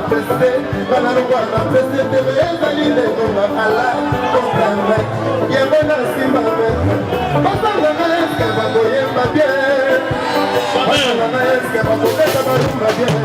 pressé, bana rwanda pressé tebe ezali lelo na ala kosanga yembo na nsima me basanga na eske bakoyemba bien basanga na eske bakobeta barumba bien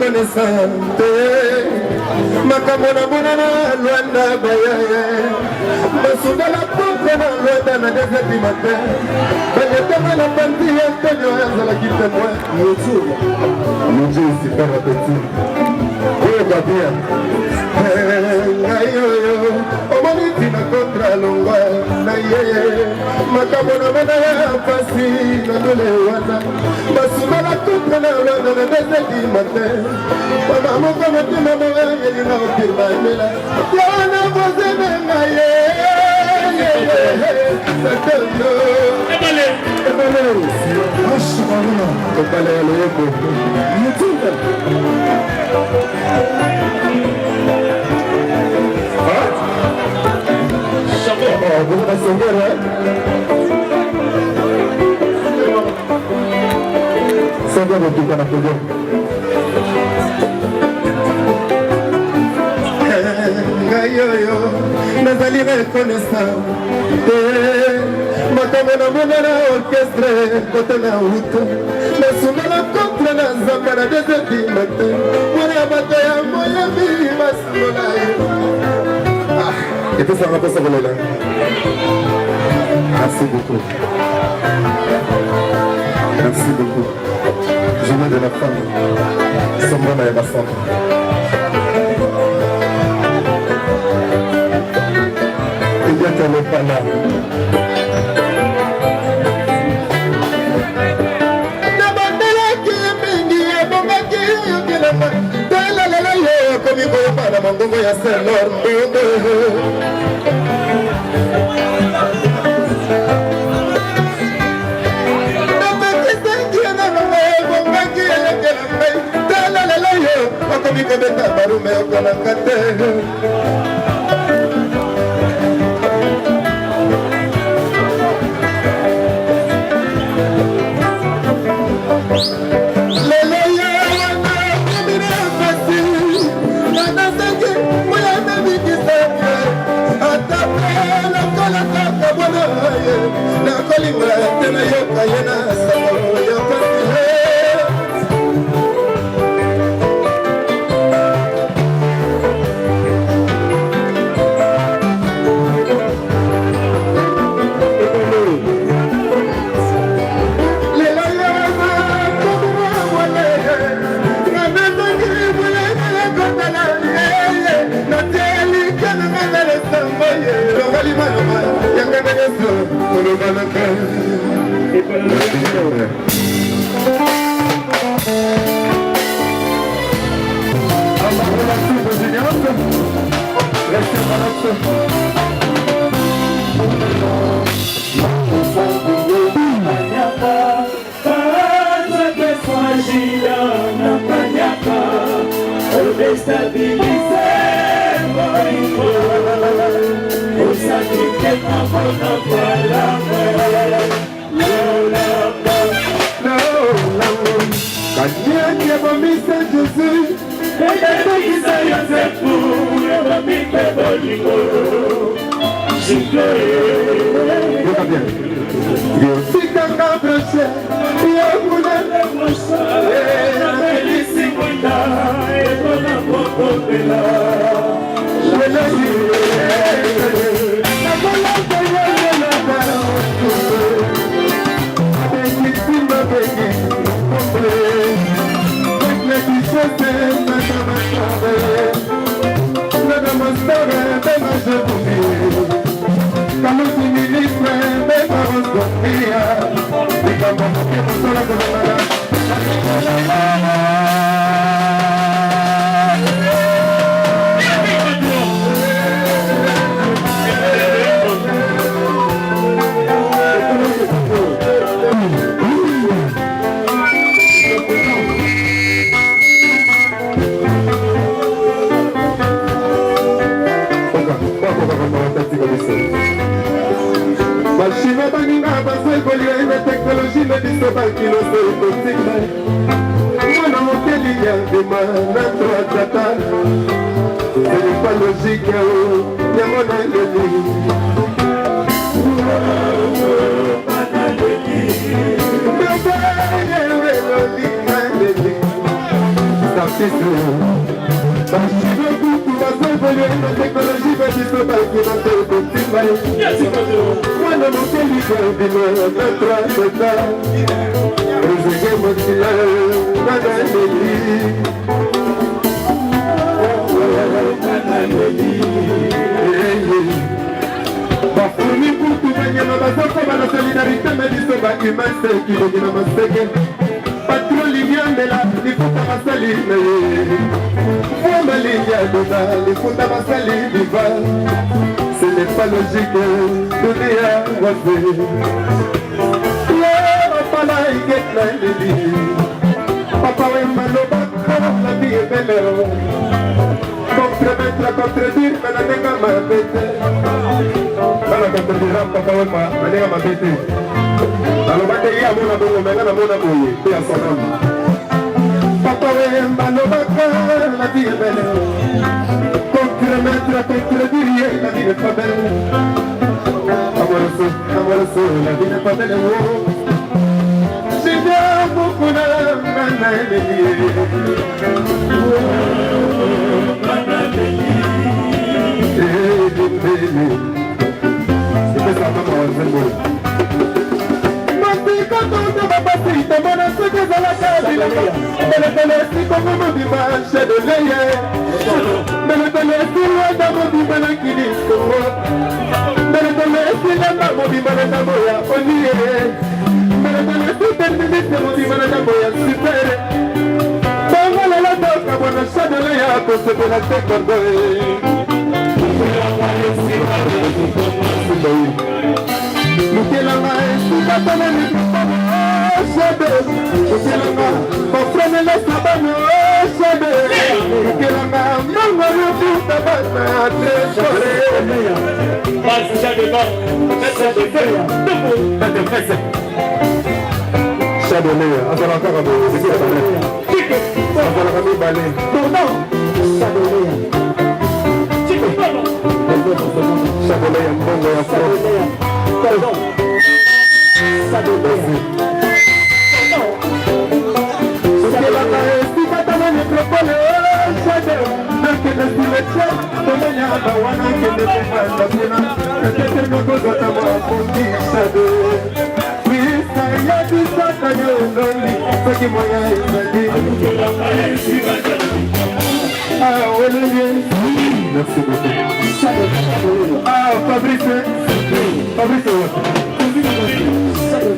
reconnaissante makamona monana Luanda bayaye basunda la pompe na Luanda na 2h du matin banyatama na bandi Antonio azalaki témoin YouTube Dieu super appétit oyo babia ngayoyo omoni tina kontra longwa na yeye makamona monana pasi na dole wana basunda la pompe na Luanda na 2h du matin mama moko motema moya yelinga okirba emela yana bozeme na ye satoyo ebale ashimana tokale ya loyeko youtube vous passez c'est bien votre canal ngayoyo nazali reconnaissant makambo na monana orchestre kote na uta nasungala contre na nzamba na 2h du matin wana ya bato ya moyebi basungola ye epesanga mposa kolela merci beaucoup merci beaucoup journée de la femme sombana ya basamba qu'elle n'est pas là.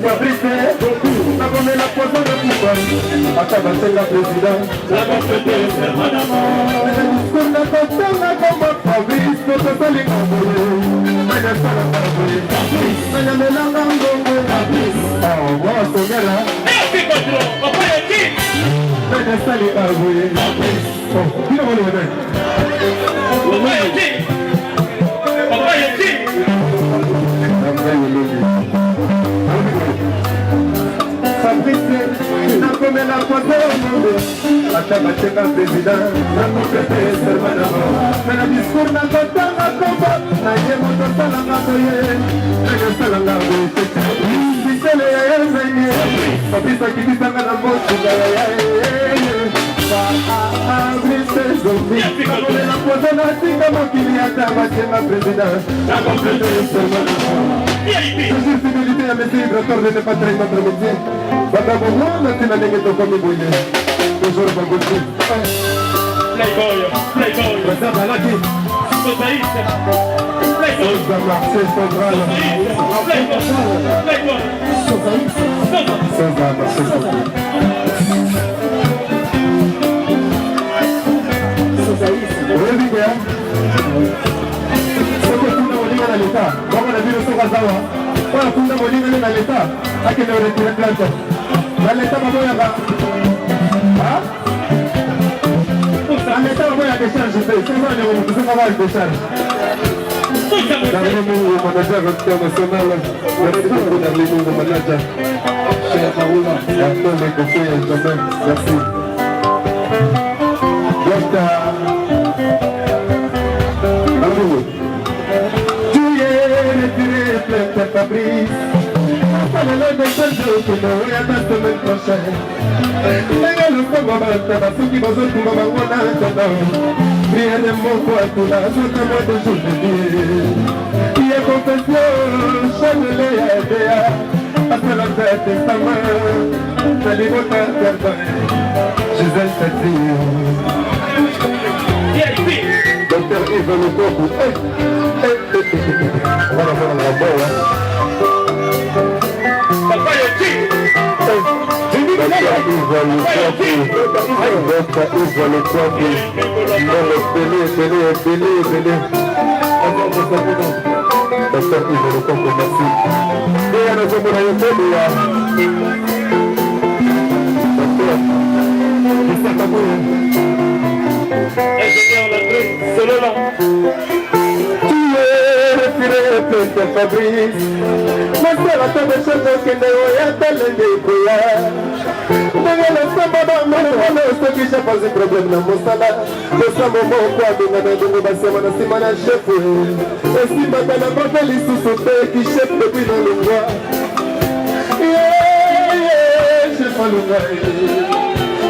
Fabrice nakomela poso na pouvoir ata basenga président discours nakotanga koma Fabrice po tosalinga boye nayasalanga boye nayamelanga ngongo wasongela nayasalika boye bino molewene Fabrice nakomela poso omondo ata batenga président nakopete sermanamo mena discours nakotanga kombo naye moto salanga boye nayosalanga boye bisele yayazenye Fabrice akibisanga na motuga Fabrice zombi nakomela poso natinga mokili ata batenga président nakopete sermanamo toujours fidélité à monsieur Ibrator de ne pas trahir notre métier. Madame Oumou, maintenant, n'est-ce pas comme Ibouye. Toujours pas goûté. Playboy. Madame Alaki. Sosaïs. Sosa marché, Sosa. Playboy. Sosa marché, Sosa. Vous avez dit na leta bako na bino soka zawa oyo akunda molingane na leta akende oretire plante na leta baboyaka na leta baboya décharge te sosanekusoka décharge Darlene Mungu manager international merci beaucoup Darlene Mungu manager cher Maroula Antoine Kofoya jamais merci Docteur Fabrice asalelo desejo kino oya ta semaine prochaine ndenge lokongo bataba soki bazotuma bango na ntondo priere moko atula azota mwa de jour de vie ye confession chanele ya edea asalaka testament na libota perdon Gisèle Tati Docteur Yves Lecoq voilà voilà la boa Papa Yoti Fabrice nasala ta beshoto okende oya talende ekoya ndenge losambo bamona soki chef azi problème na mosala losambo moko abenga na ndenge basema na nsima na chef esimbaka na kote lisusu te kichef depuis na longwa chef alonga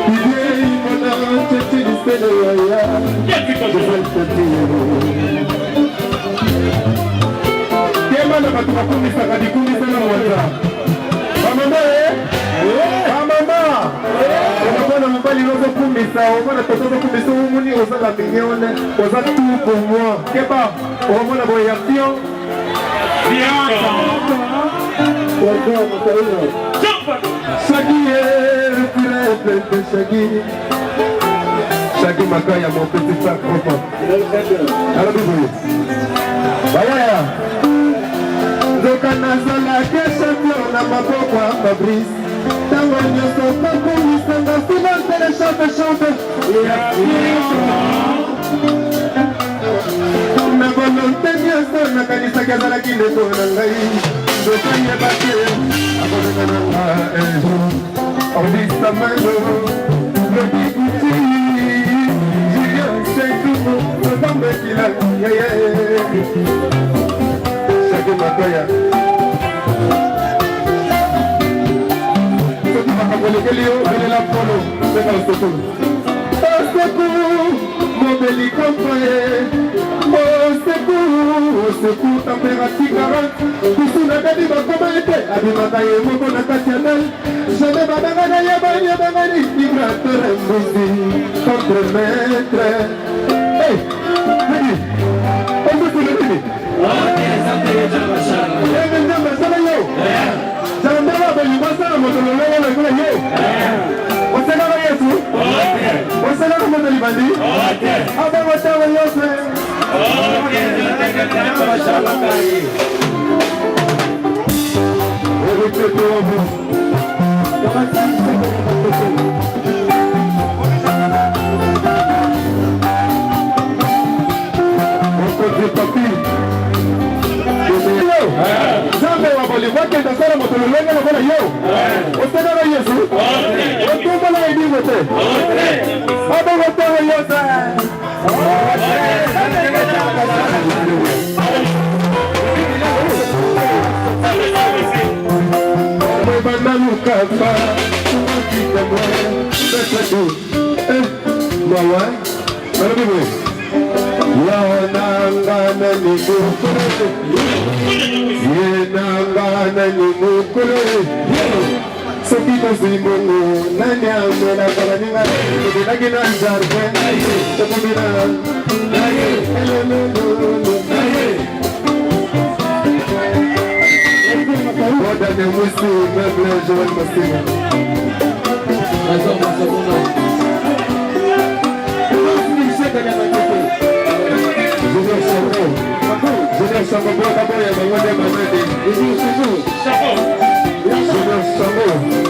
idieimona cetilisele waya Kemana bato bakumisaka dikumisana mwanza bamama bamama omona mobali ozokumisa omona toto ozokumisa omoni ozala mignone oza tout pour moi keba omona boye ya pion Shaggy Makaya, mon petit frère propre. Alors, bisous. Bayaya. Zokanazala ke champion na maboko ya Fabrice. Tango nyonso bakumisanga silence le chante. Na volonté nyonso nakanisaki azalaki ndeko na ngai. Zokanyeba te akozenga na nga Ordisamano Lodikuti Julien Seydou Nozambekila Shaggy Makaya Soki bakakolekeli yo belela polo Seka osokolo Osokolo Mobeli kompoye Secours, température 40 kusuna dadi bakoma ete abimaka ye moko na kati ya nai jamais babangana ye banyabangani migrateur mbuzi contre maître nini ombusile nini nzambe asala yo jambela kuna ye. Wasana wa Yesu. Wasana wa mwana libandi. Aba watawa Yesu. Zambe wa boli wake ndasara motololenge na bana yo. Osana wa Yesu. Otumba na idi wote. Aba watawa Yesu. Kapa, kita boleh bersatu. Mawar, berapa boleh? Yanangana ni mukure, yanangana ni mukure. Sekita simungu, nanya mena karangan, kita lagi nanjar pun, tapi bila, Wadah yang mesti berbelajar mesti. Masuk. Jadi sama buat apa yang mengajar mana ni? Jadi sama.